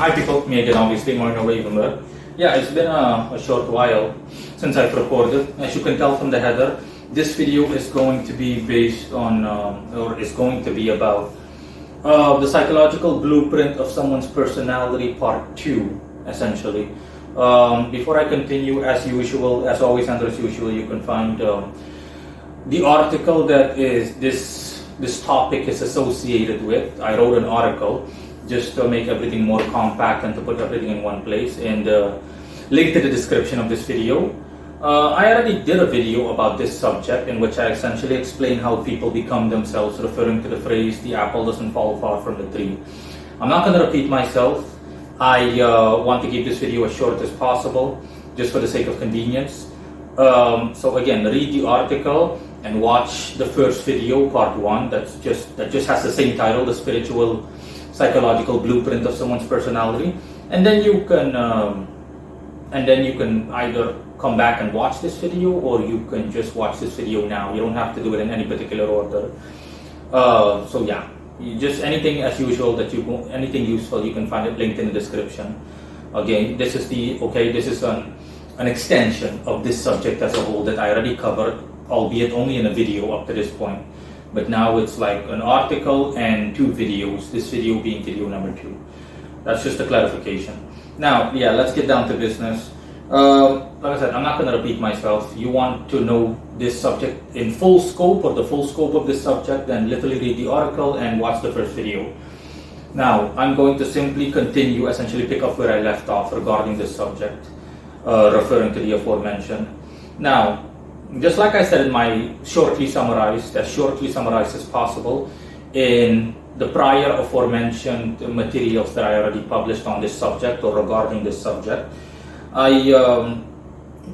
Hi people, me again obviously, Marino Ravenberg. Yeah, it's been a short while since I've recorded. As you can tell from the header, this video is going to be based on, or is going to be about the psychological blueprint of someone's personality part 2, essentially. Before I continue, as usual, as always and as usual, you can find the article that is this topic is associated with. I wrote an article just to make everything more compact and to put everything in one place, and link to the description of this video. I already did a video about this subject in which I essentially explain how people become themselves, referring to the phrase, the apple doesn't fall far from the tree. I'm not going to repeat myself. I want to keep this video as short as possible, just for the sake of convenience. So again, read the article and watch the first video, part 1, that just has the same title, The Spiritual Psychological Blueprint of Someone's Personality. And then you can either come back and watch this video, or you can just watch this video now. You don't have to do it in any particular order. So yeah, just anything as usual that anything useful, you can find it linked in the description. Again, this is an extension of this subject as a whole that I already covered, albeit only in a video up to this point. But now it's like an article and 2 videos, this video being video number 2. That's just a clarification. Now, yeah, let's get down to business. Like I said, I'm not going to repeat myself. You want to know this subject in full scope, or the full scope of this subject, then literally read the article and watch the first video. Now, I'm going to simply continue, essentially pick up where I left off regarding this subject, referring to the aforementioned. Now, just like I said in my shortly summarized as possible in the prior aforementioned materials that I already published on this subject or regarding this subject,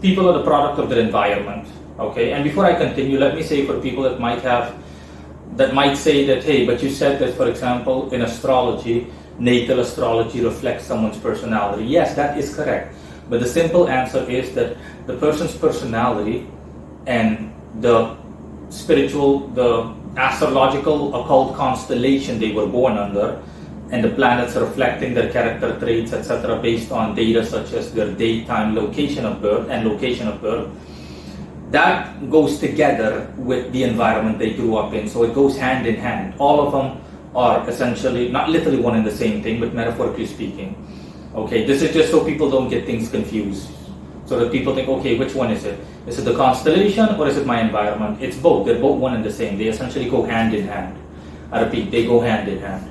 people are the product of their environment. Okay, and before I continue, let me say, for people that might say that, hey, but you said that, for example, in astrology, natal astrology reflects someone's personality. Yes, that is correct. But the simple answer is that the person's personality and the astrological occult constellation they were born under, and the planets reflecting their character traits, etc., based on data such as their date, time, location of birth, that goes together with the environment they grew up in. So it goes hand in hand. All of them are essentially, not literally one and the same thing, but metaphorically speaking. Okay, this is just so people don't get things confused. So that people think, okay, which one is it? Is it the constellation or is it my environment? It's both. They're both one and the same. They essentially go hand in hand. I repeat, they go hand in hand.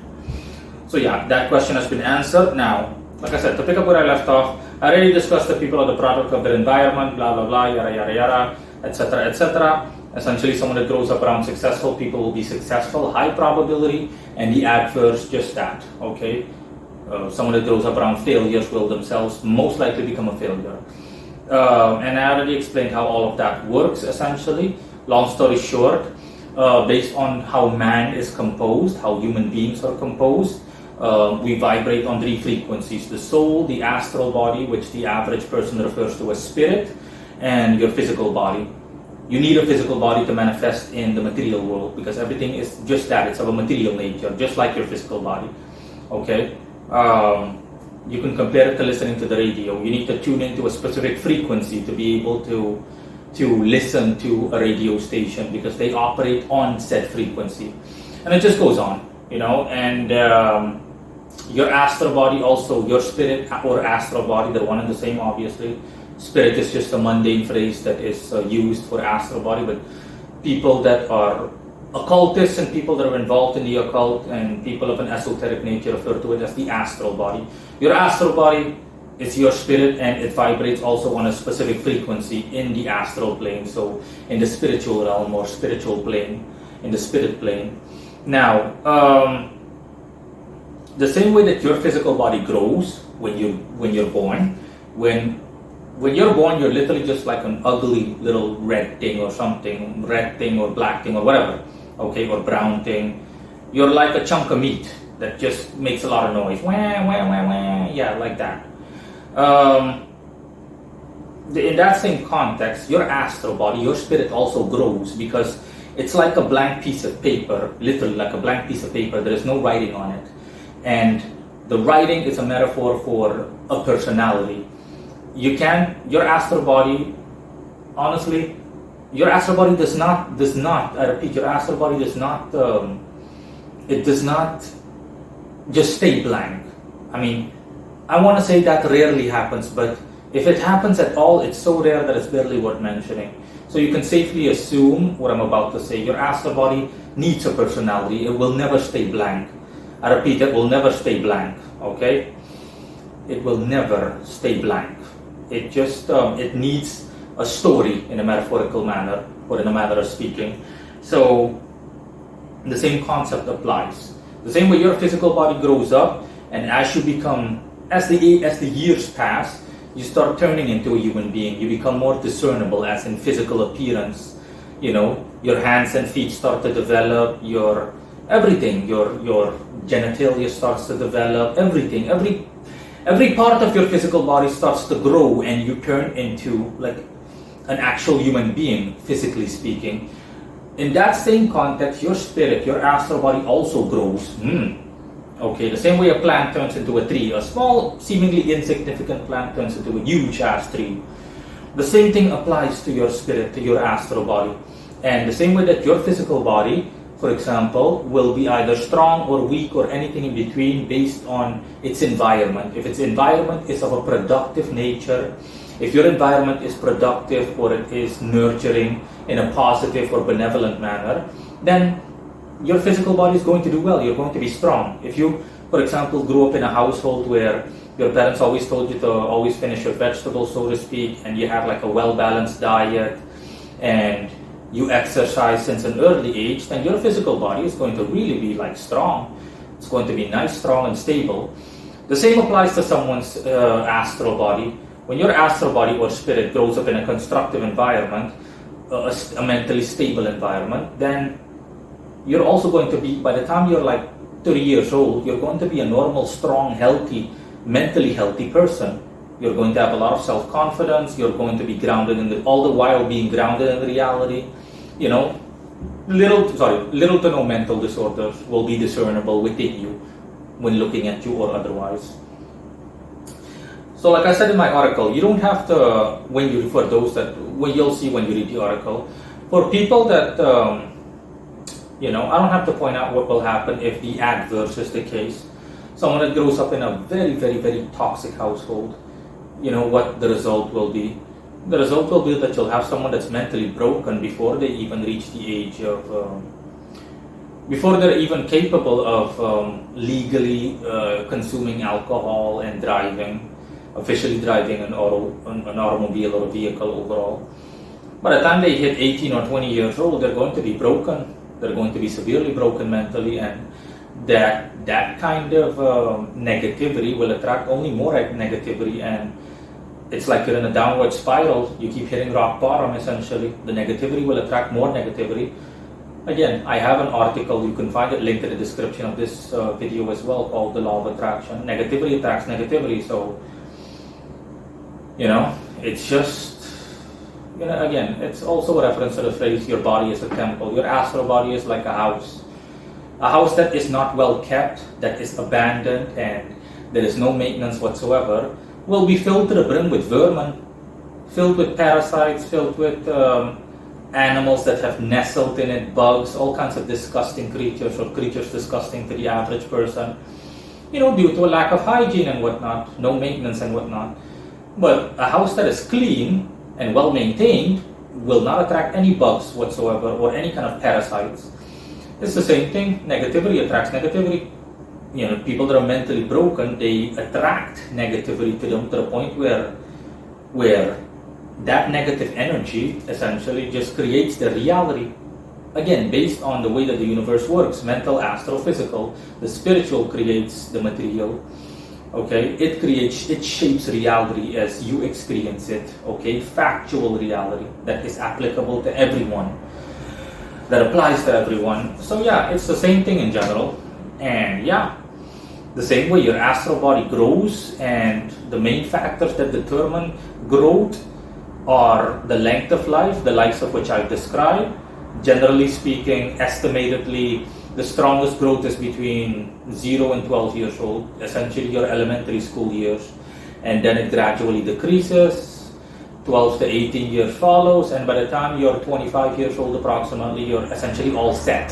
So yeah, that question has been answered. Now, like I said, to pick up where I left off, I already discussed that people are the product of their environment, blah, blah, blah, yada, yada, yada, etc., etc. Essentially, someone that grows up around successful people will be successful, high probability, and the adverse, just that, okay? Someone that grows up around failures will themselves most likely become a failure. And I already explained how all of that works, essentially. Long story short, based on how man is composed, how human beings are composed, we vibrate on 3 frequencies: the soul, the astral body, which the average person refers to as spirit, and your physical body. You need a physical body to manifest in the material world, because everything is just that, it's of a material nature, just like your physical body. Okay? You can compare it to listening to the radio. You need to tune into a specific frequency to be able to listen to a radio station, because they operate on said frequency. And it just goes on, and your astral body also, your spirit or astral body, they're one and the same, obviously. Spirit is just a mundane phrase that is used for astral body, but people that are occultists and people that are involved in the occult and people of an esoteric nature refer to it as the astral body. Your astral body is your spirit, and it vibrates also on a specific frequency in the astral plane, so in the spiritual realm or spiritual plane, in the spirit plane. Now, the same way that your physical body grows when you're born, when you're born, you're literally just like an ugly little red thing or something, red thing or black thing or whatever, okay, or brown thing. You're like a chunk of meat that just makes a lot of noise. Wah, wah, wah, wah. Yeah, like that. In that same context, your astral body, your spirit also grows, because it's like a blank piece of paper, literally like a blank piece of paper. There is no writing on it. And The writing is a metaphor for a personality. Your astral body, honestly, your astral body does not, I repeat, your astral body does not, it does not just stay blank. I mean, I want to say that rarely happens, but if it happens at all, it's so rare that it's barely worth mentioning. So you can safely assume what I'm about to say. Your astral body needs a personality. It will never stay blank. I repeat, it will never stay blank, okay? It will never stay blank. It just, it needs a story in a metaphorical manner, or in a manner of speaking. So the same concept applies. The same way your physical body grows up, and as you become, as the years pass, you start turning into a human being. You become more discernible, as in physical appearance. You know, your hands and feet start to develop, your everything, your genitalia starts to develop, everything, every part of your physical body starts to grow, and you turn into like an actual human being, physically speaking. In that same context, your spirit, your astral body also grows. Okay, the same way a plant turns into a tree, a small, seemingly insignificant plant turns into a huge ass tree. The same thing applies to your spirit, to your astral body. And the same way that your physical body, for example, will be either strong or weak or anything in between based on its environment. If its environment is of a productive nature, if your environment is productive or it is nurturing in a positive or benevolent manner, then your physical body is going to do well. You're going to be strong. If you, for example, grew up in a household where your parents always told you to always finish your vegetables, so to speak, and you have like a well-balanced diet, and you exercise since an early age, then your physical body is going to really be like strong. It's going to be nice, strong, and stable. The same applies to someone's astral body. When your astral body or spirit grows up in a constructive environment, a mentally stable environment, then you're also going to be, by the time you're like 30 years old, you're going to be a normal, strong, healthy, mentally healthy person. You're going to have a lot of self-confidence. You're going to be grounded in all the while being grounded in reality. You know, little to no mental disorders will be discernible within you when looking at you or otherwise. So like I said in my article, you don't have to, when you refer those that, when you'll see when you read the article, for people that, you know, I don't have to point out what will happen if the adverse is the case. Someone that grows up in a very, very, very toxic household, you know what the result will be. The result will be that you'll have someone that's mentally broken before they even reach the age of, before they're even capable of legally consuming alcohol and driving, officially driving an automobile or a vehicle overall. By the time they hit 18 or 20 years old, they're going to be broken. They're going to be severely broken mentally, and that kind of negativity will attract only more negativity, and it's like you're in a downward spiral. You keep hitting rock bottom, essentially. The negativity will attract more negativity. Again, I have an article, you can find it linked in the description of this video as well, called The Law of Attraction. Negativity attracts negativity, so, you know, it's just, you know, again, it's also a reference to the phrase, your body is a temple. Your astral body is like a house. A house that is not well kept, that is abandoned, and there is no maintenance whatsoever, will be filled to the brim with vermin, filled with parasites, filled with animals that have nestled in it, bugs, all kinds of disgusting creatures, or creatures disgusting to the average person, you know, due to a lack of hygiene and whatnot, no maintenance and whatnot. But a house that is clean and well maintained will not attract any bugs whatsoever or any kind of parasites. It's the same thing. Negativity attracts negativity. You know, people that are mentally broken, they attract negativity to them to the point where that negative energy essentially just creates the reality. Again, based on the way that the universe works, mental, astral, physical, the spiritual creates the material. Okay, it shapes reality as you experience it. Okay, factual reality that is applicable to everyone, that applies to everyone. So yeah, it's the same thing in general. And yeah, the same way your astral body grows, and the main factors that determine growth are the length of life, the likes of which I've described. Generally speaking, estimatedly, The strongest growth is between 0 and 12 years old, essentially your elementary school years, and then it gradually decreases. 12 to 18 years follows, and by the time you're 25 years old approximately, you're essentially all set.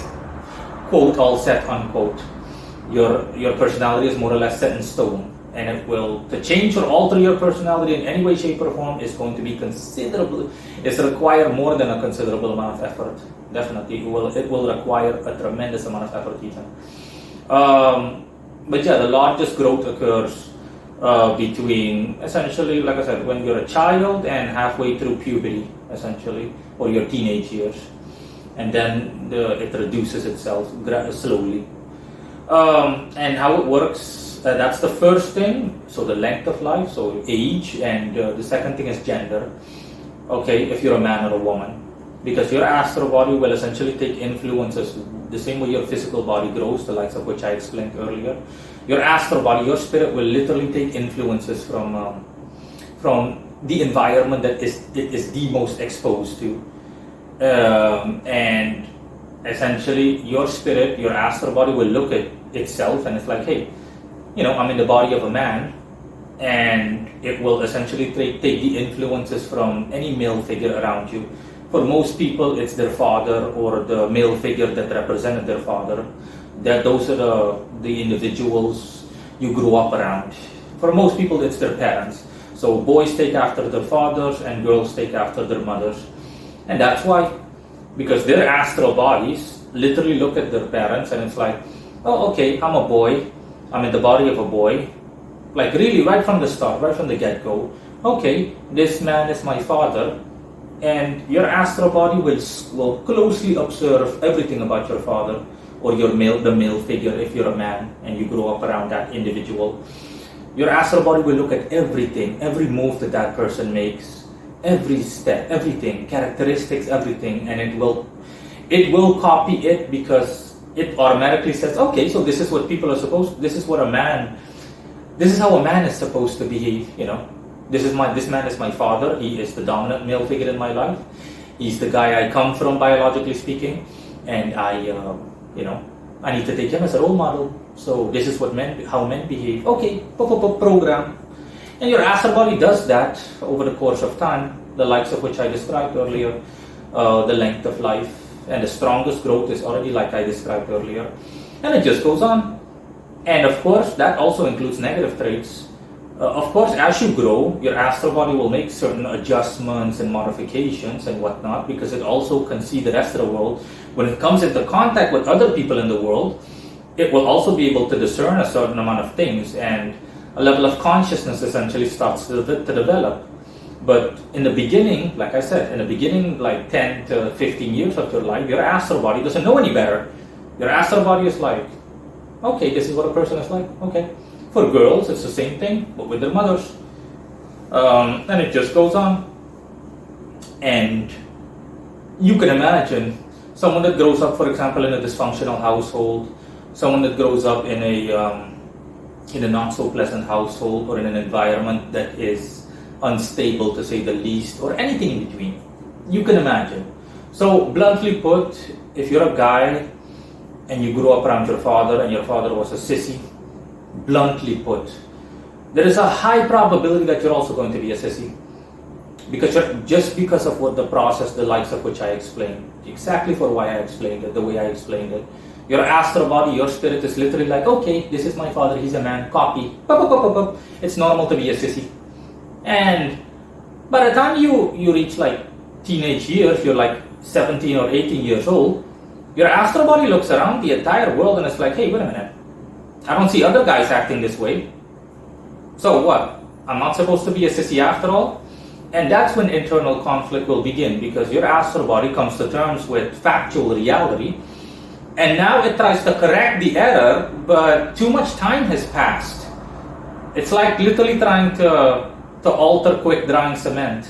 Quote, all set, unquote. Your personality is more or less set in stone, and it will, to change or alter your personality in any way, shape, or form is going to be considerably, it's require more than a considerable amount of effort. Definitely, it will require a tremendous amount of effort even. But yeah, the largest growth occurs between, essentially, like I said, when you're a child and halfway through puberty, essentially, or your teenage years. And then it reduces itself slowly. And how it works, that's the first thing. So the length of life, so age, and the second thing is gender. Okay, if you're a man or a woman. Because your astral body will essentially take influences the same way your physical body grows, the likes of which I explained earlier. Your astral body, your spirit will literally take influences from the environment that it is the most exposed to. And essentially your spirit, your astral body will look at itself and it's like, hey, I'm in the body of a man, and it will essentially take the influences from any male figure around you. For most people, it's their father or the male figure that represented their father. Those are the individuals you grew up around. For most people, it's their parents. So boys take after their fathers and girls take after their mothers. And that's why, because their astral bodies literally look at their parents and it's like, oh, okay, I'm a boy. I'm in the body of a boy. Like really, right from the start, right from the get-go. Okay, this man is my father. And your astral body will closely observe everything about your father or the male figure if you're a man and you grow up around that individual. Your astral body will look at everything, every move that person makes, every step, everything, characteristics, everything, and it will copy it because it automatically says, okay, so this is what people are supposed, this is how a man is supposed to behave, This man is my father. He is the dominant male figure in my life. He's the guy I come from, biologically speaking, and I need to take him as a role model. So this is how men behave. Okay, program. And your astral body does that over the course of time, the likes of which I described earlier, the length of life, and the strongest growth is already like I described earlier. And it just goes on. And of course, that also includes negative traits. Of course, as you grow, your astral body will make certain adjustments and modifications and whatnot, because it also can see the rest of the world. When it comes into contact with other people in the world, it will also be able to discern a certain amount of things, and a level of consciousness essentially starts to develop. But in the beginning, like I said, like 10 to 15 years of your life, your astral body doesn't know any better. Your astral body is like, okay, this is what a person is like, okay. For girls, it's the same thing, but with their mothers. And it just goes on. And you can imagine someone that grows up, for example, in a dysfunctional household, someone that grows up in a not so pleasant household, or in an environment that is unstable, to say the least, or anything in between. You can imagine. So, bluntly put, if you're a guy and you grew up around your father and your father was a sissy, bluntly put, there is a high probability that you're also going to be a sissy, because of what the process, the likes of which I explained, exactly for why I explained it, the way I explained it. Your astral body, your spirit is literally like, okay, this is my father, he's a man, copy, it's normal to be a sissy. And by the time you reach like teenage years, you're like 17 or 18 years old, your astral body looks around the entire world and it's like, hey, wait a minute, I don't see other guys acting this way. So what? I'm not supposed to be a sissy after all? And that's when internal conflict will begin, because your astral body comes to terms with factual reality, and now it tries to correct the error, but too much time has passed. It's like literally trying to alter quick drying cement.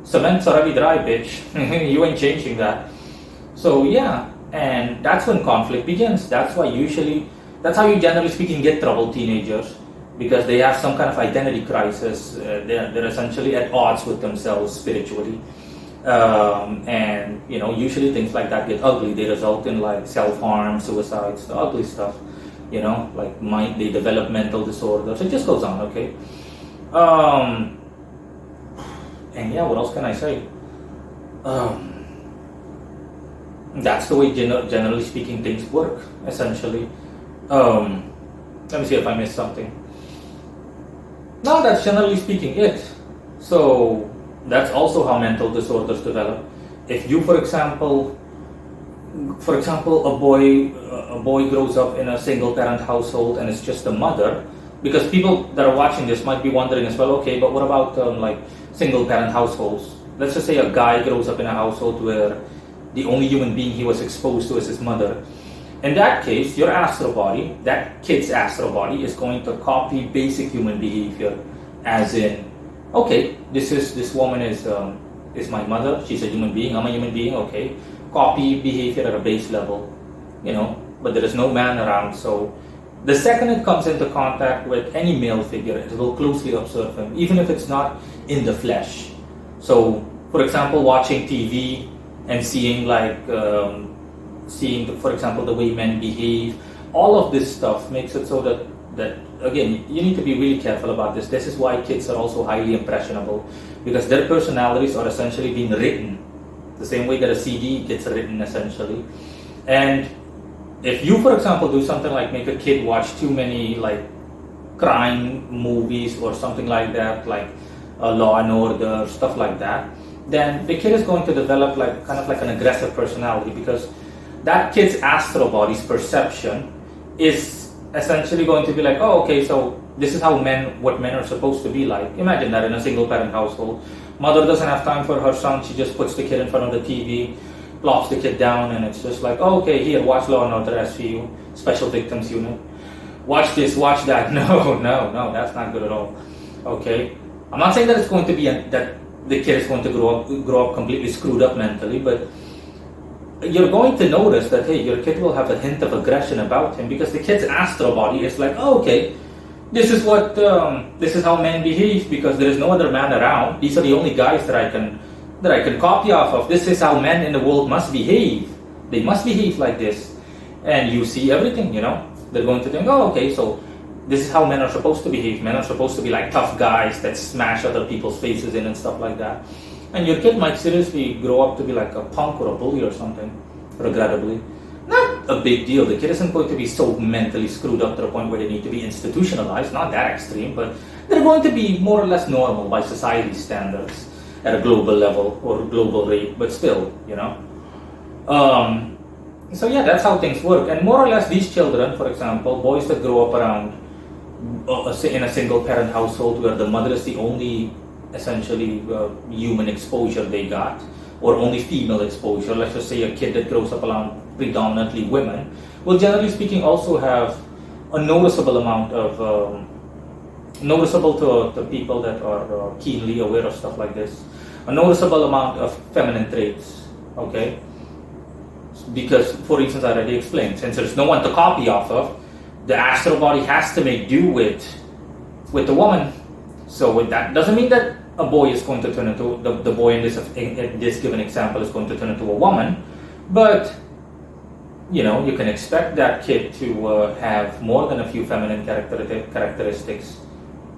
Cement's already dry, bitch. You ain't changing that. So yeah, and that's when conflict begins. That's how you generally speaking get troubled teenagers, because they have some kind of identity crisis. They're essentially at odds with themselves spiritually. And usually things like that get ugly. They result in like self-harm, suicides, the ugly stuff. Like they develop mental disorders. It just goes on. Okay. And yeah, what else can I say? That's the way generally speaking things work. Essentially. Let me see if I missed something. No, that's generally speaking it. So that's also how mental disorders develop. If you, for example, a boy grows up in a single parent household and it's just a mother, because people that are watching this might be wondering as well, okay, but what about like single parent households? Let's just say a guy grows up in a household where the only human being he was exposed to is his mother. In that case, your astral body, that kid's astral body, is going to copy basic human behavior, as in, okay, this woman is my mother. She's a human being. I'm a human being. Okay, copy behavior at a base level, But there is no man around, so the second it comes into contact with any male figure, it will closely observe him, even if it's not in the flesh. So, for example, watching TV and seeing for example, the way men behave, all of this stuff makes it so that again, you need to be really careful about this. This is why kids are also highly impressionable, because their personalities are essentially being written the same way that a CD gets written, essentially. And if you, for example, do something like make a kid watch too many like crime movies or something like that, like Law and Order, stuff like that, then the kid is going to develop like kind of like an aggressive personality, because that kid's astral body's perception is essentially going to be like, oh, okay, so this is what men are supposed to be like. Imagine that in a single parent household. Mother doesn't have time for her son. She just puts the kid in front of the TV, plops the kid down, and it's just like, oh, okay, here, watch Law and Order SVU, Special Victims Unit. Watch this, watch that. No, that's not good at all. Okay? I'm not saying that it's going to be that the kid is going to grow up completely screwed up mentally, but you're going to notice that, hey, your kid will have a hint of aggression about him, because the kid's astral body is like, oh, okay, this is how men behave, because there is no other man around. These are the only guys that I can copy off of. This is how men in the world must behave. They must behave like this. And you see everything, They're going to think, oh, okay, so this is how men are supposed to behave. Men are supposed to be like tough guys that smash other people's faces in and stuff like that. And your kid might seriously grow up to be like a punk or a bully or something, regrettably. Not a big deal. The kid isn't going to be so mentally screwed up to the point where they need to be institutionalized. Not that extreme, but they're going to be more or less normal by society standards at a global level or global rate, but still, So yeah, that's how things work. And more or less these children, for example, boys that grow up around in a single parent household where the mother is the only essentially human exposure they got, or only female exposure. Let's just say a kid that grows up around predominantly women will, generally speaking, also have a noticeable amount of noticeable to people that are keenly aware of stuff like this, a noticeable amount of feminine traits. Okay, because for reasons I already explained, since there's no one to copy off of, the astral body has to make do with the woman. So that doesn't mean that a boy is going to turn into the boy in this given example is going to turn into a woman, but you can expect that kid to have more than a few feminine characteristics.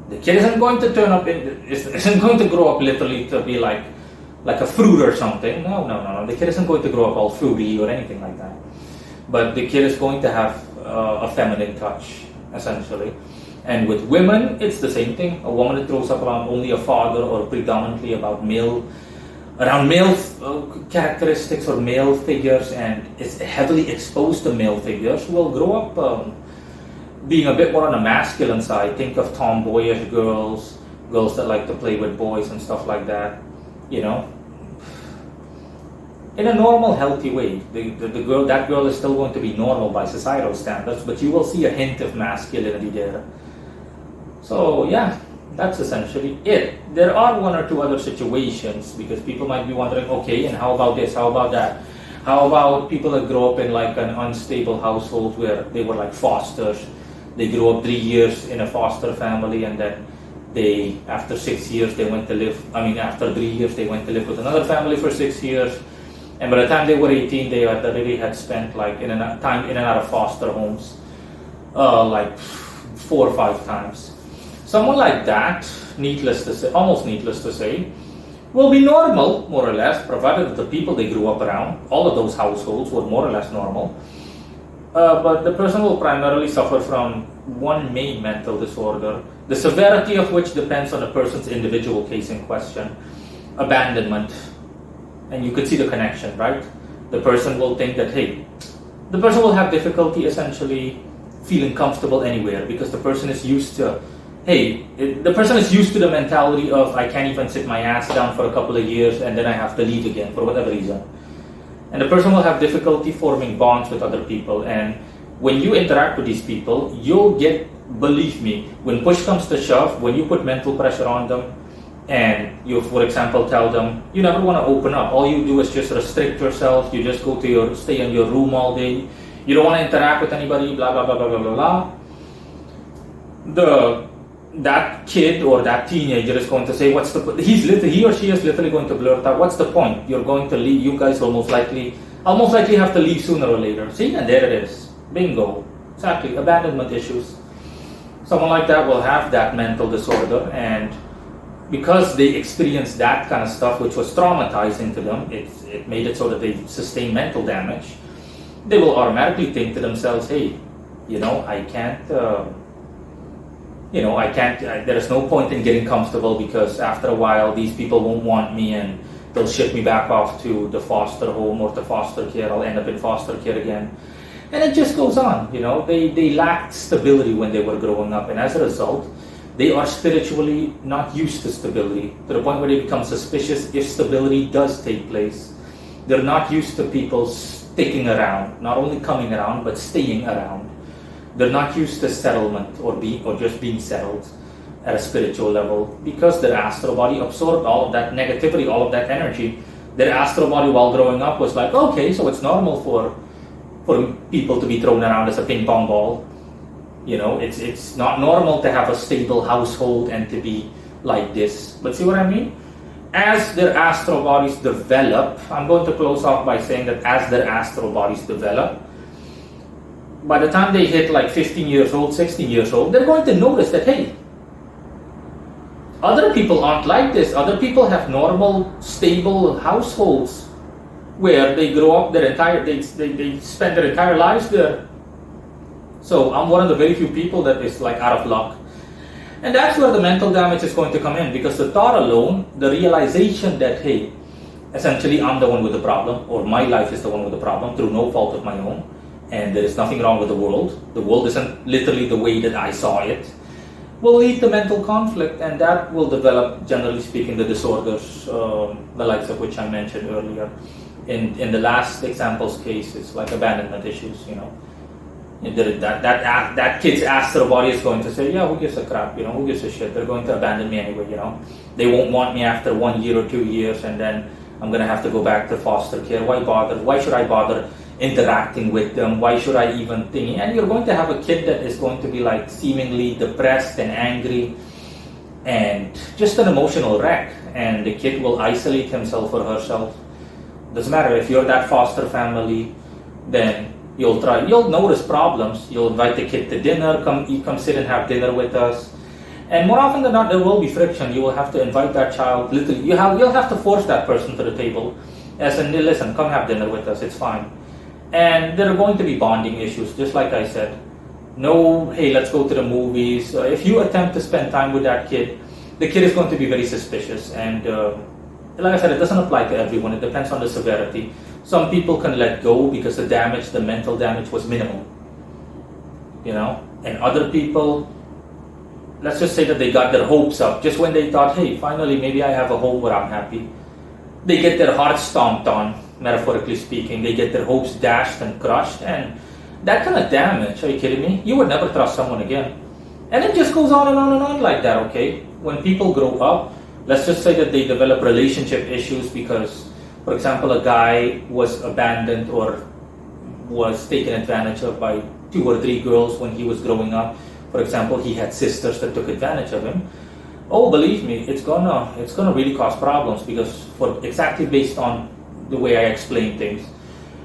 The kid isn't going to isn't going to grow up literally to be like a fruit or something. No. The kid isn't going to grow up all fruity or anything like that. But the kid is going to have a feminine touch, essentially. And with women, it's the same thing. A woman that grows up around only a father or predominantly around male characteristics or male figures, and is heavily exposed to male figures, will grow up being a bit more on the masculine side. Think of tomboyish girls that like to play with boys and stuff like that. In a normal, healthy way. That girl is still going to be normal by societal standards, but you will see a hint of masculinity there. So yeah, that's essentially it. There are one or two other situations, because people might be wondering, okay, and how about this? How about that? How about people that grow up in like an unstable household where they were like fosters? They grew up 3 years in a foster family, and then They, after 6 years, they went to live, after 3 years, they went to live with another family for 6 years. And by the time they were 18, they already had spent like time in and out of foster homes, like 4 or 5 times. Someone like that, almost needless to say, will be normal, more or less, provided that the people they grew up around, all of those households were more or less normal. But the person will primarily suffer from one main mental disorder, the severity of which depends on the person's individual case in question: abandonment. And you could see the connection, right? The person will think that, the person will have difficulty essentially feeling comfortable anywhere, because the person is used to, the person is used to the mentality of, I can't even sit my ass down for a couple of years and then I have to leave again for whatever reason. And the person will have difficulty forming bonds with other people. And when you interact with these people, you'll get, believe me, when push comes to shove, when you put mental pressure on them and you, for example, tell them you never want to open up, all you do is just restrict yourself, you just stay in your room all day, you don't want to interact with anybody, blah, blah, blah, blah, blah, blah, blah. That kid or that teenager is going to say, he or she is literally going to blurt out, what's the point? You're going to leave, you guys will most likely have to leave sooner or later. See, and there it is. Bingo. Exactly. Abandonment issues. Someone like that will have that mental disorder, and because they experienced that kind of stuff, which was traumatizing to them, it made it so that they sustain mental damage. They will automatically think to themselves, there is no point in getting comfortable, because after a while these people won't want me and they'll ship me back off to the foster home or to foster care. I'll end up in foster care again. And it just goes on, they lacked stability when they were growing up, and as a result, they are spiritually not used to stability, to the point where they become suspicious if stability does take place. They're not used to people sticking around, not only coming around, but staying around. They're not used to settlement or just being settled at a spiritual level, because their astral body absorbed all of that negativity, all of that energy. Their astral body while growing up was like, okay, so it's normal for people to be thrown around as a ping pong ball. It's not normal to have a stable household and to be like this. But see what I mean? As their astral bodies develop, I'm going to close off by saying that as their astral bodies develop, by the time they hit like 15 years old, 16 years old, they're going to notice that, other people aren't like this. Other people have normal, stable households where they grow up they spend their entire lives there. So I'm one of the very few people that is like out of luck. And that's where the mental damage is going to come in, because the thought alone, the realization that, essentially I'm the one with the problem, or my life is the one with the problem through no fault of my own, and there is nothing wrong with the world. The world isn't literally the way that I saw it, will lead to mental conflict, and that will develop, generally speaking, the disorders, the likes of which I mentioned earlier. In the last example's case, it's like abandonment issues, That kid's astral body is going to say, who gives a crap, who gives a shit, they're going to abandon me anyway, They won't want me after 1 year or 2 years, and then I'm going to have to go back to foster care. Why bother? Why should I bother interacting with them? Why should I even think? And you're going to have a kid that is going to be like seemingly depressed and angry and just an emotional wreck, and the kid will isolate himself or herself. Doesn't matter if you're that foster family, then you'll notice problems. You'll invite the kid to dinner, come sit and have dinner with us. And more often than not, there will be friction. You will have to invite that child. You'll have to force that person to the table. As in, listen, come have dinner with us, it's fine. And there are going to be bonding issues, just like I said. No, hey, let's go to the movies. If you attempt to spend time with that kid, the kid is going to be very suspicious. And like I said, it doesn't apply to everyone. It depends on the severity. Some people can let go because the mental damage was minimal. And other people, let's just say that they got their hopes up just when they thought, hey, finally, maybe I have a home where I'm happy. They get their hearts stomped on, metaphorically speaking. They get their hopes dashed and crushed. And that kind of damage, are you kidding me? You would never trust someone again. And it just goes on and on and on like that, okay? When people grow up, let's just say that they develop relationship issues because, for example, a guy was abandoned or was taken advantage of by 2 or 3 girls when he was growing up. For example, he had sisters that took advantage of him. Oh, believe me, it's gonna really cause problems, because for exactly based on the way I explain things,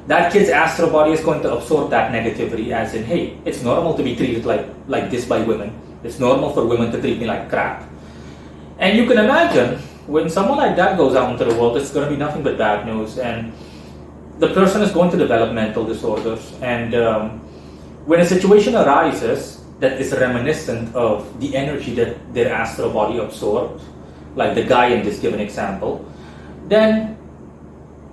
that kid's astral body is going to absorb that negativity, as in, hey, it's normal to be treated like this by women. It's normal for women to treat me like crap. And you can imagine when someone like that goes out into the world, it's going to be nothing but bad news, and the person is going to develop mental disorders. And when a situation arises that is reminiscent of the energy that their astral body absorbed, like the guy in this given example, then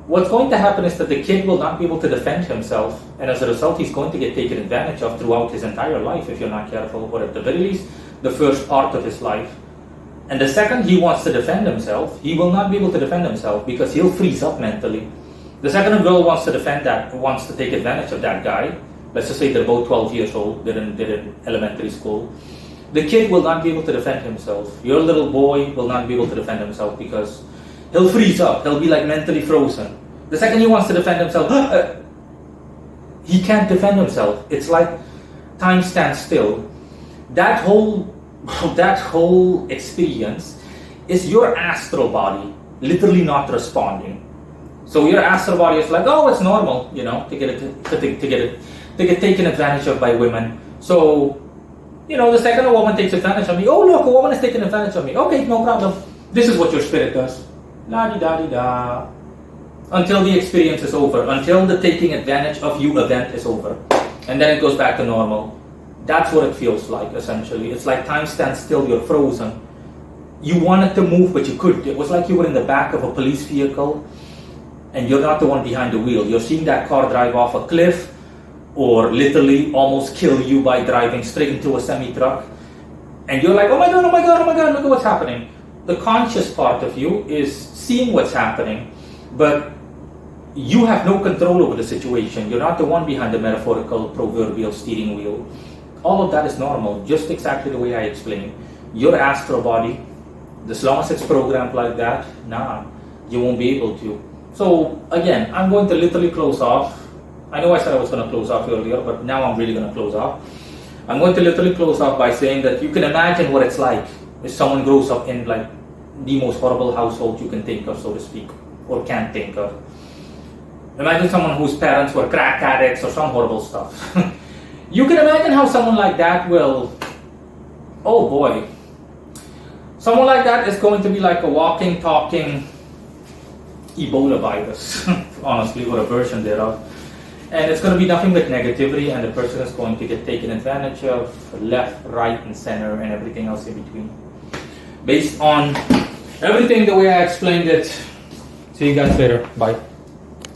what's going to happen is that the kid will not be able to defend himself, and as a result, he's going to get taken advantage of throughout his entire life if you're not careful, or at the very least, the first part of his life. And the second he wants to defend himself, he will not be able to defend himself because he'll freeze up mentally. The second a girl wants to take advantage of that guy, let's just say they're both 12 years old, they're in elementary school, the kid will not be able to defend himself. Your little boy will not be able to defend himself because he'll freeze up, he'll be like mentally frozen. The second he wants to defend himself, he can't defend himself. It's like time stands still. That whole experience is your astral body literally not responding. So your astral body is like, oh, it's normal, to get taken advantage of by women. So, the second a woman takes advantage of me, oh look, a woman is taking advantage of me. Okay, no problem. This is what your spirit does. La-di-da-di-da. Until the experience is over, until the taking advantage of you event is over. And then it goes back to normal. That's what it feels like, essentially. It's like time stands still, you're frozen. You wanted to move, but you couldn't. It was like you were in the back of a police vehicle, and you're not the one behind the wheel. You're seeing that car drive off a cliff, or literally almost kill you by driving straight into a semi-truck. And you're like, oh my God, oh my God, oh my God, look at what's happening. The conscious part of you is seeing what's happening, but you have no control over the situation. You're not the one behind the metaphorical proverbial steering wheel. All of that is normal, just exactly the way I explained. Your astral body, as long as it's programmed like that, you won't be able to. So again, I'm going to literally close off. I know I said I was going to close off earlier, but now I'm really going to close off. I'm going to literally close off by saying that you can imagine what it's like if someone grows up in like the most horrible household you can think of, so to speak, or can't think of. Imagine someone whose parents were crack addicts or some horrible stuff. You can imagine how someone like that will, oh boy, someone like that is going to be like a walking, talking Ebola virus, honestly, or a version thereof. And it's going to be nothing but negativity, and the person is going to get taken advantage of, left, right, and center, and everything else in between. Based on everything the way I explained it. See you guys later. Bye.